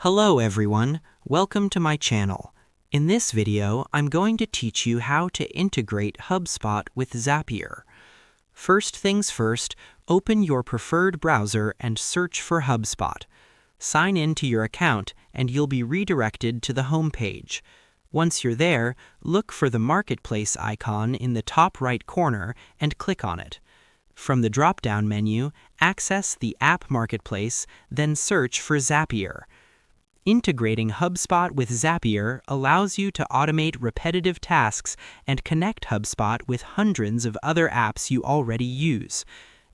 Hello everyone, welcome to my channel. In this video, I'm going to teach you how to integrate Hubspot with Zapier. First things first, open your preferred browser and search for Hubspot. Sign in to your account and you'll be redirected to the home page. Once you're there, look for the Marketplace icon in the top right corner and click on it. From the drop-down menu, access the App Marketplace, then search for Zapier. Integrating Hubspot with Zapier allows you to automate repetitive tasks and connect Hubspot with hundreds of other apps you already use.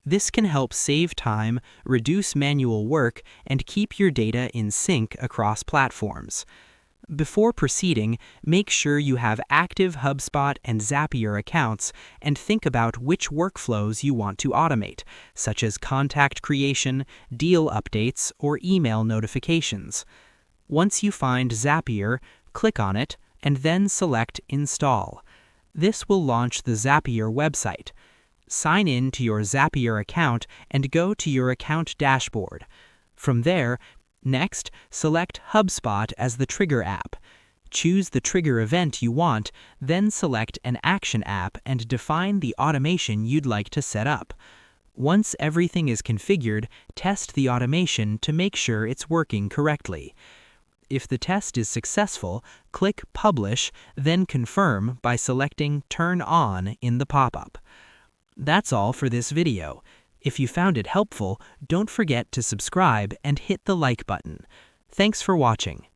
This can help save time, reduce manual work, and keep your data in sync across platforms. Before proceeding, make sure you have active Hubspot and Zapier accounts and think about which workflows you want to automate, such as contact creation, deal updates, or email notifications. Once you find Zapier, click on it and then select Install. This will launch the Zapier website. Sign in to your Zapier account and go to your account dashboard. From there, next, select Hubspot as the trigger app. Choose the trigger event you want, then select an action app and define the automation you'd like to set up. Once everything is configured, test the automation to make sure it's working correctly. If the test is successful, click Publish, then Confirm by selecting Turn On in the pop-up. That's all for this video. If you found it helpful, don't forget to subscribe and hit the like button. Thanks for watching.